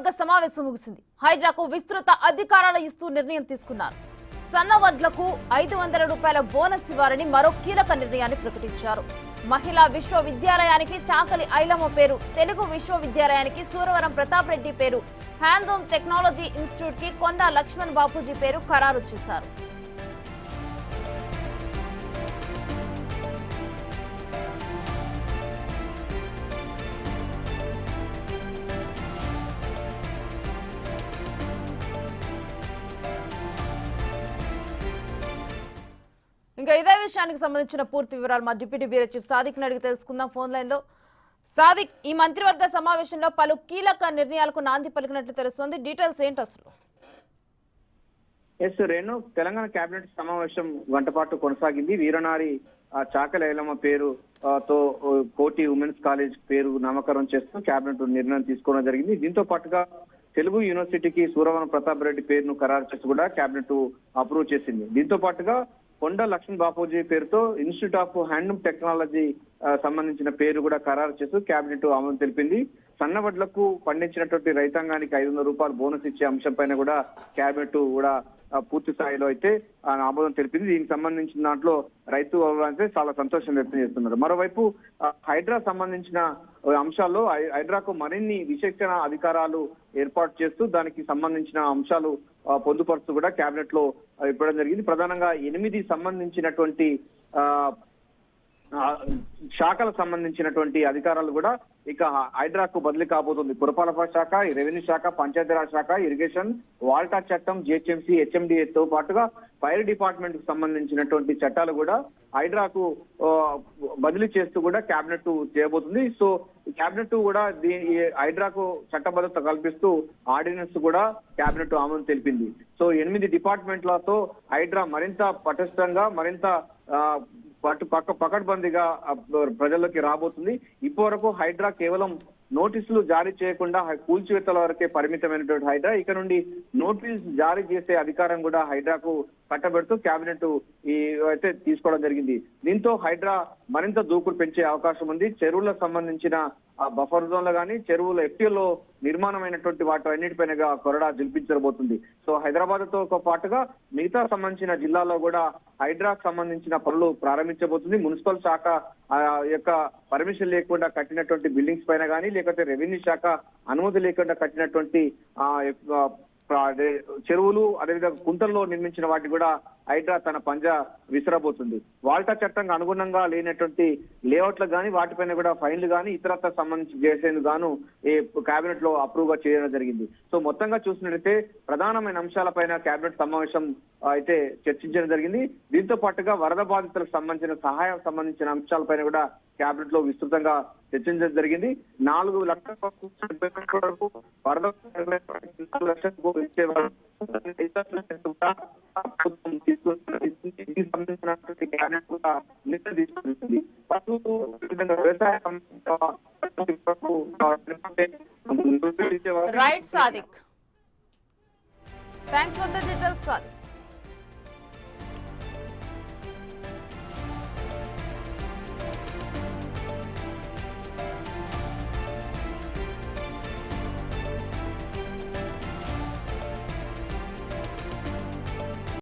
మంత్రివర్గ సమావేశం ముగిసింది. హైడ్రాకు విస్తృత అధికారాలు ఇస్తూ నిర్ణయం తీసుకున్నారు. సన్నవడ్లకు 500 రూపాయల బోనస్ ఇవ్వాలని మరో కీలక నిర్ణయాన్ని ప్రకటించారు. మహిళా విశ్వవిద్యాలయానికి చాకలి ఐలమ్మ పేరు, తెలుగు విశ్వవిద్యాలయానికి సూరవరం ప్రతాప్ రెడ్డి పేరు, హ్యాండ్లూమ్ టెక్నాలజీ ఇన్స్టిట్యూట్ కి కొండా లక్ష్మణ్ బాపూజీ పేరు ఖరారు చేశారు. ఇంకా ఇదే విషయానికి సంబంధించిన పూర్తి వివరాలు మా డిప్యూటీ బ్యూరో చీఫ్ సాదిక్ అడిగి తెలుసుకుందాం ఫోన్ లైన్ లో. సాదిక్, ఈ మంత్రివర్గ సమావేశంలో పలు కీలక నిర్ణయాలకు నాంది పలికినట్లు తెలుస్తోంది. డీటెయిల్స్ ఏంటి అసలు? రేణు, తెలంగాణ కేబినెట్ సమావేశం గంటపాటు కొనసాగింది. వీరనారి చాకలి ఐలమ్మ పేరు తో కోటి ఉమెన్స్ కాలేజ్ పేరు నామకరణం చేస్తూ కేబినెట్ నిర్ణయం తీసుకోవడం జరిగింది. దీంతో పాటుగా తెలుగు యూనివర్సిటీకి సూరవరం ప్రతాప్ రెడ్డి పేరును ఖరారు చేసి కూడా కేబినెట్ అప్రూవ్ చేసింది. దీంతో పాటుగా కొండా లక్ష్మణ్ బాపూజీ పేరుతో ఇన్స్టిట్యూట్ ఆఫ్ హ్యాండ్లూమ్ టెక్నాలజీ సంబంధించిన పేరు కూడా ఖరారు చేస్తూ కేబినెట్ ఆమోదం తెలిపింది. సన్నవడ్లకు పండించినటువంటి రైతాంగానికి 500 రూపాయలు బోనస్ ఇచ్చే అంశం పైన కూడా కేబినెట్ కూడా పూర్తి స్థాయిలో అయితే ఆమోదం తెలిపింది. దీనికి సంబంధించిన దాంట్లో రైతు అయితే చాలా సంతోషం వ్యక్తం చేస్తున్నారు. మరోవైపు హైడ్రా సంబంధించిన అంశాల్లో హైడ్రాకు మరిన్ని విచక్షణ అధికారాలు ఏర్పాటు చేస్తూ దానికి సంబంధించిన అంశాలు పొందుపరుస్తూ కూడా కేబినెట్ లో ఇవ్వడం జరిగింది. ప్రధానంగా 8 సంబంధించినటువంటి శాఖలకు సంబంధించినటువంటి అధికారాలు కూడా ఇక హైడ్రాకు బదిలీ కాబోతుంది. పురపాలక శాఖ, రెవెన్యూ శాఖ, పంచాయతీరాజ్ శాఖ, ఇరిగేషన్, వాల్టా చట్టం, జిహెచ్ఎంసీ, హెచ్ఎండిఏ తో పాటుగా ఫైర్ డిపార్ట్మెంట్ కు సంబంధించినటువంటి చట్టాలు కూడా హైడ్రాకు బదిలీ చేస్తూ కూడా కేబినెట్ చేయబోతుంది. సో కేబినెట్ కూడా హైడ్రాకు చట్టబద్ధత కల్పిస్తూ ఆర్డినెన్స్ కూడా కేబినెట్ ఆమోదం తెలిపింది. సో 8 డిపార్ట్మెంట్లతో హైడ్రా మరింత పటిష్టంగా, మరింత పకడ్బందీగా ప్రజల్లోకి రాబోతుంది. ఇప్పటి వరకు హైడ్రా కేవలం నోటీసులు జారీ చేయకుండా కూల్చివేతల వరకే పరిమితమైనటువంటి హైడ్రా ఇక నుండి నోటీసు జారీ చేసే అధికారం కూడా హైడ్రాకు కట్టబెడుతూ కేబినెట్ అయితే తీసుకోవడం జరిగింది. దీంతో హైడ్రా మరింత దూకుడు పెంచే అవకాశం ఉంది. చెరువులకు సంబంధించిన బఫర్ జోన్లు కానీ, చెరువుల ఎఫ్టీలో నిర్మాణమైనటువంటి వాటి అన్నిటిపైన కొరడా జల్పించబోతుంది. సో హైదరాబాద్ తో పాటుగా మిగతా సంబంధించిన జిల్లాలో కూడా హైడ్రాకు సంబంధించిన పనులు ప్రారంభించబోతుంది. మున్సిపల్ శాఖ యొక్క పర్మిషన్ లేకుండా కట్టినటువంటి బిల్డింగ్స్ పైన కానీ, లేకపోతే రెవెన్యూ శాఖ అనుమతి లేకుండా కట్టినటువంటి చెరువులు, అదేవిధంగా కుంటల్లో నిర్మించిన వాటి కూడా హైడ్రా తన పంజా విసిరబోతుంది. వాల్టా చట్టంగా అనుగుణంగా లేనటువంటి లేఅవుట్లకు కానీ, వాటిపైన కూడా ఫైన్లు కానీ ఇతరత్ర సంబంధించి చేసేందుకు గాను ఈ కేబినెట్ లో అప్రూవ్ గా చేయడం జరిగింది. సో మొత్తంగా చూసినట్లయితే ప్రధానమైన అంశాలపైన కేబినెట్ సమావేశం అయితే చర్చించడం జరిగింది. దీంతో పాటుగా వరద బాధితులకు సంబంధించిన సహాయం సంబంధించిన అంశాలపైన కూడా కేబినెట్ లో విస్తృతంగా చర్చించడం జరిగింది. 4 లక్షల వరకు వరద right Sadiq, thanks for the details Sadiq.